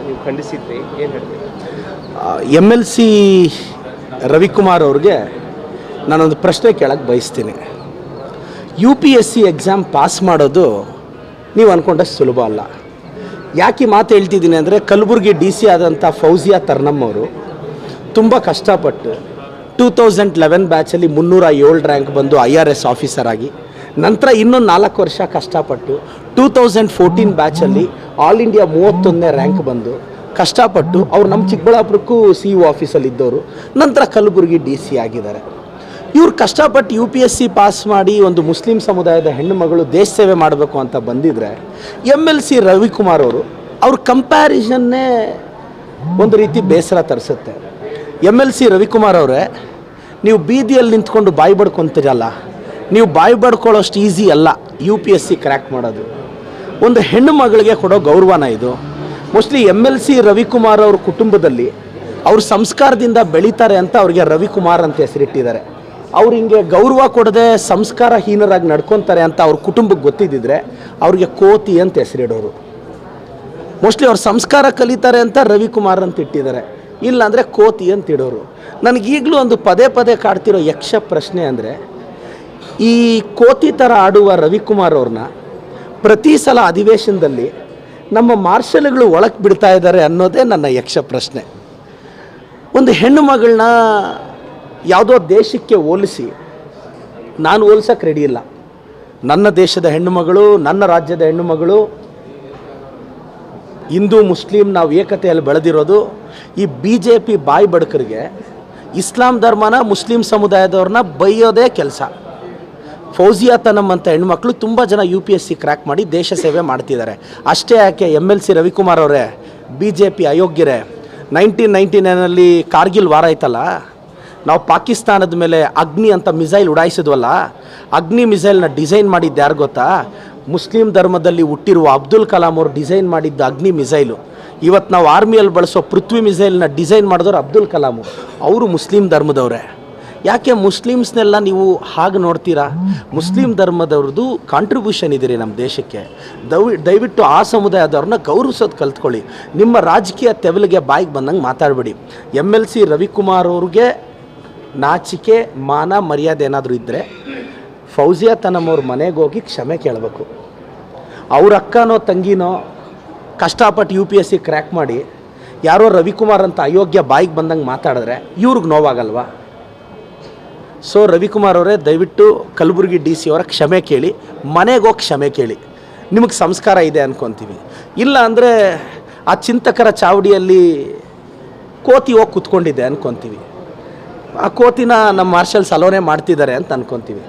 ನೀವು ಖಂಡಿಸಿದ್ರಿ, ಏನು ಹೇಳ್ತೀರಿ? MLC ರವಿಕುಮಾರ್ ಅವ್ರಿಗೆ ನಾನೊಂದು ಪ್ರಶ್ನೆ ಕೇಳಕ್ಕೆ ಬಯಸ್ತೀನಿ. UPSC ಎಕ್ಸಾಮ್ ಪಾಸ್ ಮಾಡೋದು ನೀವು ಅಂದ್ಕೊಂಡಷ್ಟು ಸುಲಭ ಅಲ್ಲ. ಯಾಕೆ ಮಾತು ಹೇಳ್ತಿದ್ದೀನಿ ಅಂದರೆ, ಕಲಬುರಗಿ DC ಆದಂಥ ಫೌಜಿಯಾ ತರ್ನಮ್ ಅವರು ತುಂಬ ಕಷ್ಟಪಟ್ಟು 2011 ಬ್ಯಾಚಲ್ಲಿ 307 ರ್ಯಾಂಕ್ ಬಂದು IRS ಆಫೀಸರ್ ಆಗಿ, ನಂತರ ಇನ್ನೊಂದು 4 ವರ್ಷ ಕಷ್ಟಪಟ್ಟು 2014 ಬ್ಯಾಚಲ್ಲಿ ಆಲ್ ಇಂಡಿಯಾ 31ನೇ ರ್ಯಾಂಕ್ ಬಂದು ಕಷ್ಟಪಟ್ಟು ಅವ್ರು ನಮ್ಮ ಚಿಕ್ಕಬಳ್ಳಾಪುರಕ್ಕೂ CEO ಆಫೀಸಲ್ಲಿ ಇದ್ದವರು, ನಂತರ ಕಲಬುರಗಿ DC ಆಗಿದ್ದಾರೆ. ಇವ್ರು ಕಷ್ಟಪಟ್ಟು UPSC ಪಾಸ್ ಮಾಡಿ ಒಂದು ಮುಸ್ಲಿಂ ಸಮುದಾಯದ ಹೆಣ್ಣು ಮಗಳು ದೇಶ ಸೇವೆ ಮಾಡಬೇಕು ಅಂತ ಬಂದಿದ್ದರೆ, MLC ರವಿಕುಮಾರ್ ಅವರು ಅವ್ರ ಕಂಪ್ಯಾರಿಸನ್ನೇ ಒಂದು ರೀತಿ ಬೇಸರ ತರಿಸುತ್ತೆ. MLC ರವಿಕುಮಾರ್ ಅವರೇ, ನೀವು ಬೀದಿಯಲ್ಲಿ ನಿಂತ್ಕೊಂಡು ಬಾಯಿ ಬಡ್ಕೊತೀರಲ್ಲ, ನೀವು ಬಾಯಿ ಬಡ್ಕೊಳ್ಳೋಷ್ಟು ಈಸಿ ಅಲ್ಲ UPSC ಕ್ರ್ಯಾಕ್ ಮಾಡೋದು. ಒಂದು ಹೆಣ್ಣು ಮಗಳಿಗೆ ಕೊಡೋ ಗೌರವನ ಇದು. ಮೋಸ್ಟ್ಲಿ MLC ರವಿಕುಮಾರ್ ಅವ್ರ ಕುಟುಂಬದಲ್ಲಿ ಅವ್ರ ಸಂಸ್ಕಾರದಿಂದ ಬೆಳೀತಾರೆ ಅಂತ ಅವ್ರಿಗೆ ರವಿಕುಮಾರ್ ಅಂತ ಹೆಸರಿಟ್ಟಿದ್ದಾರೆ. ಅವ್ರು ಹಿಂಗೆ ಗೌರವ ಕೊಡದೆ ಸಂಸ್ಕಾರಹೀನರಾಗಿ ನಡ್ಕೊತಾರೆ ಅಂತ ಅವ್ರ ಕುಟುಂಬಕ್ಕೆ ಗೊತ್ತಿದ್ದಿದ್ರೆ ಅವ್ರಿಗೆ ಕೋತಿ ಅಂತ ಹೆಸರಿಡೋರು. ಮೋಸ್ಟ್ಲಿ ಅವ್ರ ಸಂಸ್ಕಾರ ಕಲಿತಾರೆ ಅಂತ ರವಿಕುಮಾರ್ ಅಂತ ಇಟ್ಟಿದ್ದಾರೆ, ಇಲ್ಲಾಂದರೆ ಕೋತಿ ಅಂತ ಇಡೋರು. ನನಗೀಗಲೂ ಒಂದು ಪದೇ ಪದೇ ಕಾಡ್ತಿರೋ ಯಕ್ಷ ಪ್ರಶ್ನೆ ಅಂದರೆ, ಈ ಕೋತಿ ಥರ ಆಡುವ ರವಿಕುಮಾರ್ ಅವ್ರನ್ನ ಪ್ರತಿ ಸಲ ಅಧಿವೇಶನದಲ್ಲಿ ನಮ್ಮ ಮಾರ್ಷಲ್ಗಳು ಒಳಗೆ ಬಿಡ್ತಾ ಇದ್ದಾರೆ ಅನ್ನೋದೇ ನನ್ನ ಯಕ್ಷ ಪ್ರಶ್ನೆ. ಒಂದು ಹೆಣ್ಣು ಮಗಳನ್ನ ಯಾವುದೋ ದೇಶಕ್ಕೆ ಹೋಲಿಸಿ ನಾನು ಹೋಲ್ಸೋಕ್ಕೆ ರೆಡಿ ಇಲ್ಲ. ನನ್ನ ದೇಶದ ಹೆಣ್ಣುಮಗಳು, ನನ್ನ ರಾಜ್ಯದ ಹೆಣ್ಣುಮಗಳು, ಹಿಂದೂ ಮುಸ್ಲಿಂ ನಾವು ಏಕತೆಯಲ್ಲಿ ಬೆಳೆದಿರೋದು. ಈ BJP ಬಾಯಿ ಬಡಕರಿಗೆ ಇಸ್ಲಾಂ ಧರ್ಮನ ಮುಸ್ಲಿಂ ಸಮುದಾಯದವ್ರನ್ನ ಬೈಯೋದೇ ಕೆಲಸ. ಫೌಜಿಯಾ ತನಮ್ ಅಂತ ಹೆಣ್ಮಕ್ಳು ತುಂಬ ಜನ UPSC ಕ್ರ್ಯಾಕ್ ಮಾಡಿ ದೇಶ ಸೇವೆ ಮಾಡ್ತಿದ್ದಾರೆ. ಅಷ್ಟೇ ಯಾಕೆ MLC ರವಿಕುಮಾರ್ ಅವರೇ, BJP ಅಯೋಗ್ಯರೇ, 1999ನಲ್ಲಿ ಕಾರ್ಗಿಲ್ ವಾರ ಆಯ್ತಲ್ಲ, ನಾವು ಪಾಕಿಸ್ತಾನದ ಮೇಲೆ ಅಗ್ನಿ ಅಂತ ಮಿಸೈಲ್ ಉಡಾಯಿಸಿದ್ವಲ್ಲ, ಅಗ್ನಿ ಮಿಸೈಲ್ನ ಡಿಸೈನ್ ಮಾಡಿದ್ದು ಯಾರು ಗೊತ್ತಾ? ಮುಸ್ಲಿಂ ಧರ್ಮದಲ್ಲಿ ಹುಟ್ಟಿರುವ ಅಬ್ದುಲ್ ಕಲಾಂ ಅವರು ಡಿಸೈನ್ ಮಾಡಿದ್ದ ಅಗ್ನಿ ಮಿಸೈಲು. ಇವತ್ತು ನಾವು ಆರ್ಮಿಯಲ್ಲಿ ಬಳಸೋ ಪೃಥ್ವಿ ಮಿಸೈಲ್ನ ಡಿಸೈನ್ ಮಾಡಿದವರು ಅಬ್ದುಲ್ ಕಲಾಮು, ಅವರು ಮುಸ್ಲಿಂ ಧರ್ಮದವರೇ. ಯಾಕೆ ಮುಸ್ಲಿಮ್ಸ್ನೆಲ್ಲ ನೀವು ಹಾಗೆ ನೋಡ್ತೀರಾ? ಮುಸ್ಲಿಂ ಧರ್ಮದವ್ರದ್ದು ಕಾಂಟ್ರಿಬ್ಯೂಷನ್ ಇದೆ ರೀ ನಮ್ಮ ದೇಶಕ್ಕೆ. ದಯವಿಟ್ಟು ಆ ಸಮುದಾಯದವ್ರನ್ನ ಗೌರವಿಸೋದು ಕಲ್ತ್ಕೊಳ್ಳಿ. ನಿಮ್ಮ ರಾಜಕೀಯ ತೆವಲಿಗೆ ಬಾಯಿಗೆ ಬಂದಂಗೆ ಮಾತಾಡಬೇಡಿ. MLC ರವಿಕುಮಾರ್ ಅವ್ರಿಗೆ ನಾಚಿಕೆ ಮಾನ ಮರ್ಯಾದೆ ಏನಾದರೂ ಇದ್ದರೆ ಫೌಜಿಯಾ ತನಮ್ ಅವ್ರ ಮನೆಗೆ ಹೋಗಿ ಕ್ಷಮೆ ಕೇಳಬೇಕು. ಅವ್ರ ಅಕ್ಕನೋ ತಂಗಿನೋ ಕಷ್ಟಪಟ್ಟು UPSC ಕ್ರ್ಯಾಕ್ ಮಾಡಿ ಯಾರೋ ರವಿಕುಮಾರ್ ಅಂತ ಅಯೋಗ್ಯ ಬಾಯಿಗೆ ಬಂದಂಗೆ ಮಾತಾಡಿದ್ರೆ ಇವ್ರಿಗೆ ನೋವಾಗಲ್ವಾ? ಸೊ ರವಿಕುಮಾರ್ ಅವರೇ, ದಯವಿಟ್ಟು ಕಲಬುರಗಿ DC ಅವರ ಕ್ಷಮೆ ಕೇಳಿ, ಮನೆಗೆ ಹೋಗಿ ಕ್ಷಮೆ ಕೇಳಿ. ನಿಮಗೆ ಸಂಸ್ಕಾರ ಇದೆ ಅನ್ಕೊತೀವಿ. ಇಲ್ಲ ಅಂದರೆ ಆ ಚಿಂತಕರ ಚಾವಡಿಯಲ್ಲಿ ಕೋತಿ ಹೋಗಿ ಕೂತ್ಕೊಂಡಿದ್ದೆ ಅನ್ಕೊತೀವಿ. ಆ ಕೋತಿನ ನಮ್ಮ ಮಾರ್ಷಲ್ಸ್ ಅಲೋನೆ ಮಾಡ್ತಿದ್ದಾರೆ ಅಂತ ಅನ್ಕೊತೀವಿ.